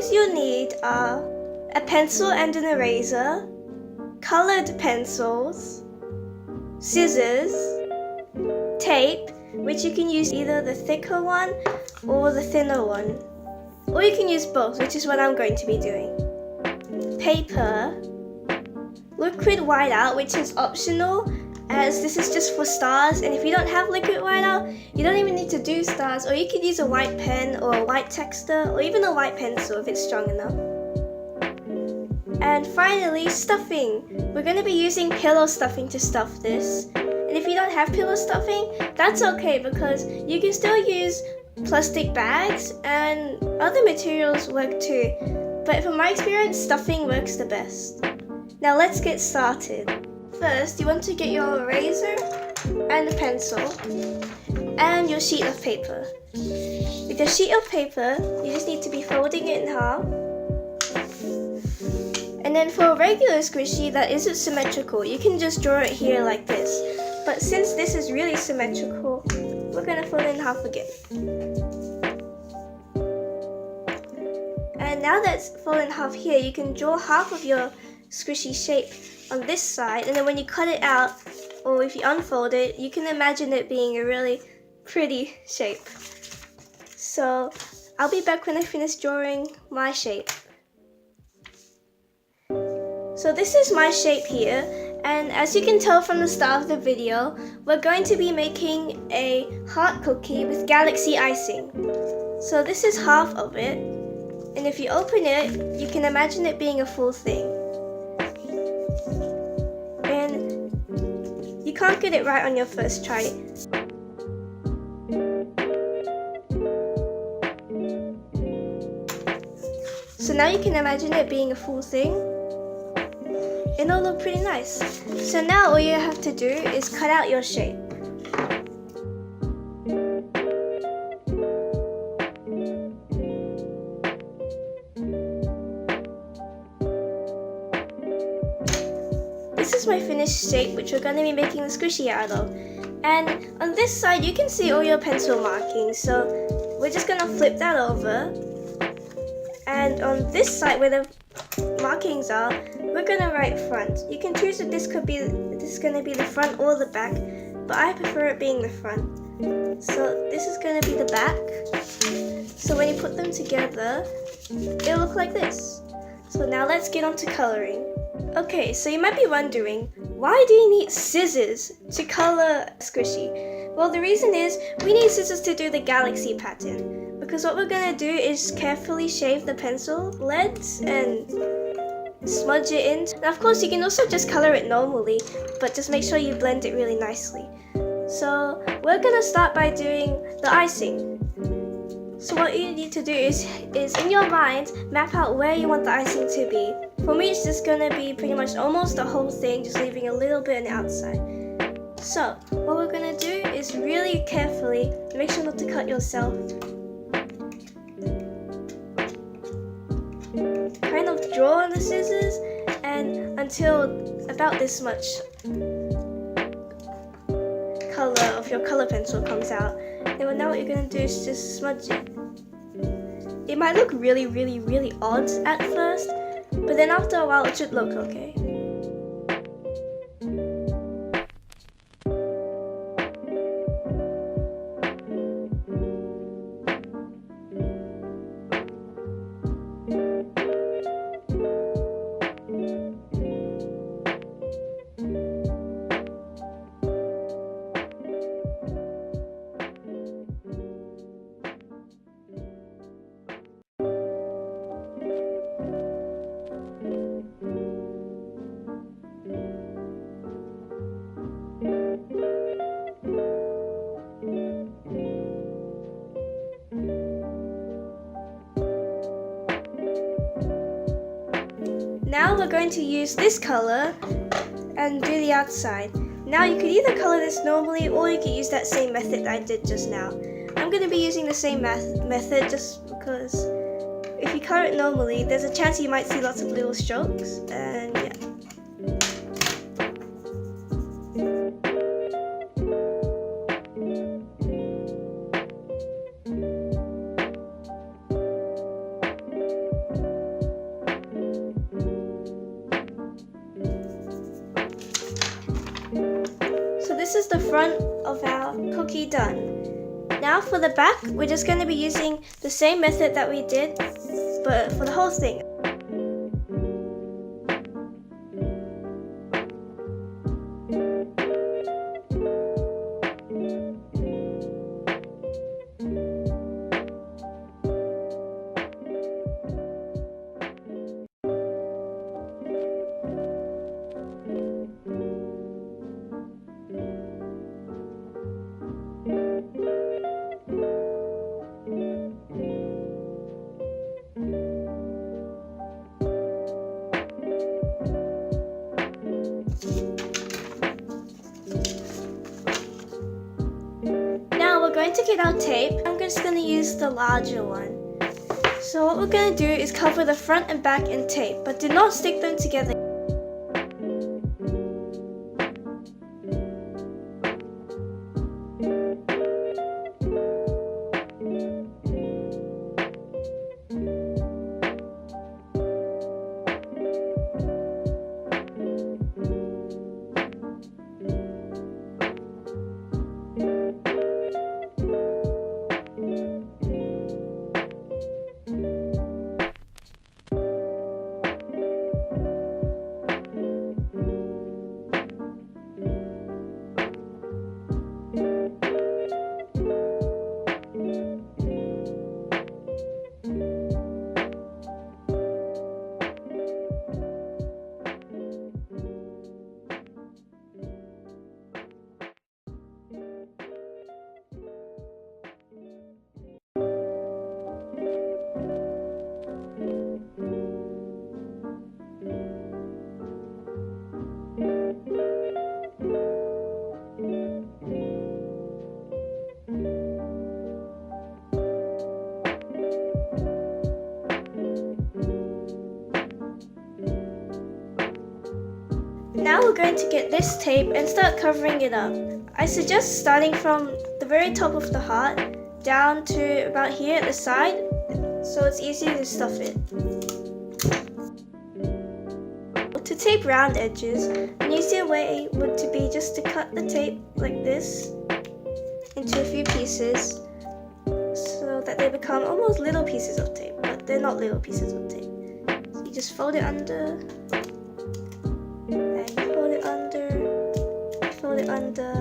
things you'll need are a pencil and an eraser, colored pencils, scissors, tape, which you can use either the thicker one or the thinner one, or you can use both, which is what I'm going to be doing. Paper, liquid whiteout, which is optional as this is just for stars, and if you don't have liquid whiteout, you don't even need to do stars, or you could use a white pen or a white texter or even a white pencil if it's strong enough. And finally, stuffing. We're going to be using pillow stuffing to stuff this, and if you don't have pillow stuffing, that's okay because you can still use plastic bags and other materials work too, but from my experience, stuffing works the best. Now let's get started. First, you want to get your eraser and a pencil and your sheet of paper. With your sheet of paper, you just need to be folding it in half. And then for a regular squishy that isn't symmetrical, you can just draw it here like this. But since this is really symmetrical, we're going to fold it in half again. And now that's folded in half here, you can draw half of your squishy shape on this side, and then when you cut it out, or if you unfold it, you can imagine it being a really pretty shape. So I'll be back when I finish drawing my shape. So this is my shape here, and as you can tell from the start of the video, we're going to be making a heart cookie with galaxy icing. So this is half of it, and if you open it, you can imagine it being a full thing. And you can't get it right on your first try. So now you can imagine it being a full thing. It'll look pretty nice. So now all you have to do is cut out your shape. This is my finished shape, which we're going to be making the squishy out of. And on this side you can see all your pencil markings, so we're just going to flip that over. And on this side where the markings are, we're going to write front. You can choose if this is going to be the front or the back, but I prefer it being the front. So this is going to be the back. So when you put them together, it'll look like this. So now let's get on to coloring. Okay, so you might be wondering, why do you need scissors to color squishy? Well, the reason is we need scissors to do the galaxy pattern, because what we're going to do is carefully shave the pencil leads and smudge it in. Now of course you can also just color it normally, but just make sure you blend it really nicely. So we're going to start by doing the icing. So what you need to do is in your mind, map out where you want the icing to be. For me, it's just going to be pretty much almost the whole thing, just leaving a little bit on the outside. So what we're going to do is really carefully, make sure not to cut yourself. Kind of draw on the scissors and until about this much color of your color pencil comes out. Then now what you're going to do is just smudge it. It might look really odd at first, but then after a while it should look okay. Now we're going to use this color and do the outside. Now you could either color this normally or you could use that same method that I did just now. I'm going to be using the same method just because if you color it normally, there's a chance you might see lots of little strokes, and yeah. of our cookie done. Now for the back, we're just going to be using the same method that we did, but for the whole thing. Now we're going to get our tape. I'm just going to use the larger one. So what we're going to do is cover the front and back in tape, but do not stick them together. Now we're going to get this tape and start covering it up. I suggest starting from the very top of the heart down to about here at the side, so it's easier to stuff it. To tape round edges, an easier way would to be just to cut the tape like this into a few pieces so that they become almost little pieces of tape, but they're not little pieces of tape. So you just fold it under, and fold it under, fold it under,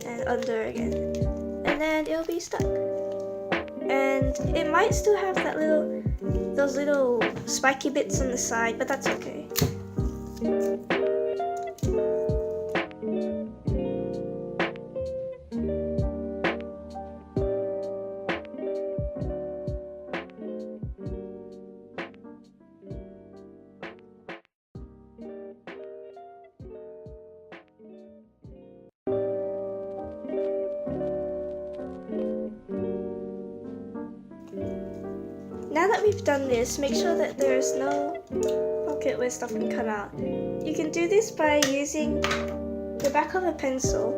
and under again, and then it'll be stuck. And it might still have that those little spiky bits on the side, but that's okay. Now that we've done this, make sure that there is no pocket where stuff can come out. You can do this by using the back of a pencil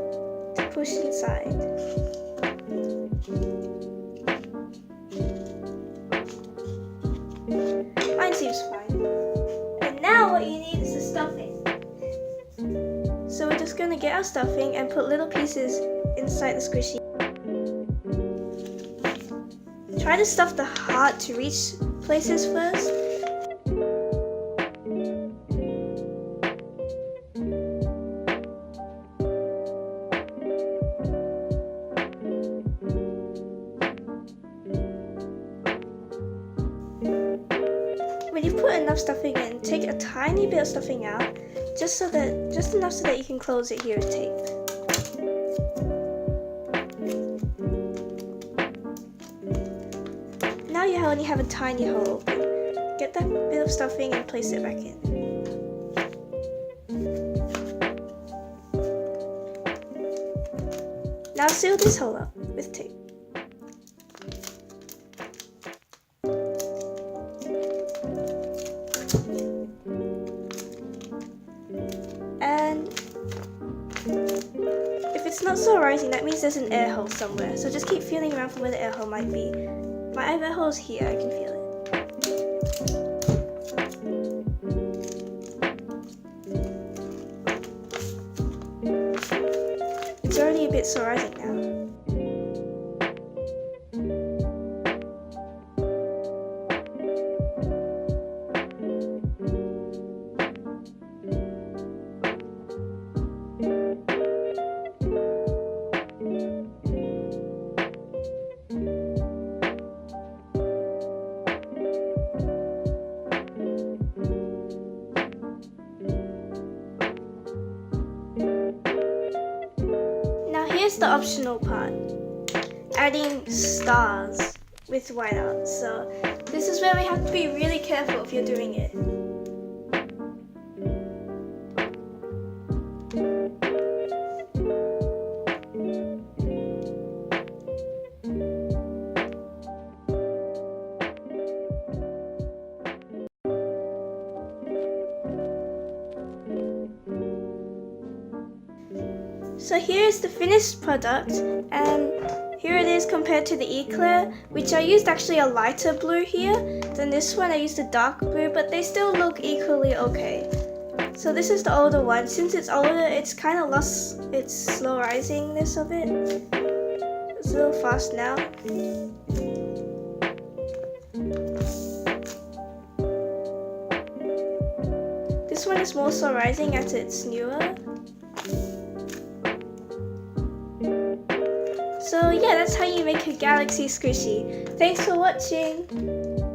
to push inside. Mine seems fine. And now what you need is the stuffing. So we're just going to get our stuffing and put little pieces inside the squishy. Try to stuff the heart to reach places first. When you put enough stuffing in, take a tiny bit of stuffing out, just enough so that you can close it here with tape. Now you only have a tiny hole open. Get that bit of stuffing and place it back in. Now seal this hole up with tape. And if it's not so rising, that means there's an air hole somewhere. So just keep feeling around for where the air hole might be. My air hole's here, I can feel it. It's already a bit it's so rising now. Here's the optional part, adding stars with whiteout. So this is where we have to be really careful if you're doing it. So here is the finished product, and here it is compared to the eclair, which I used actually a lighter blue here. Then this one I used a dark blue, but they still look equally okay. So this is the older one. Since it's older, it's kind of lost its slow risingness of it. It's a little fast now. This one is more slow rising as it's newer. So yeah, that's how you make a galaxy squishy. Thanks for watching!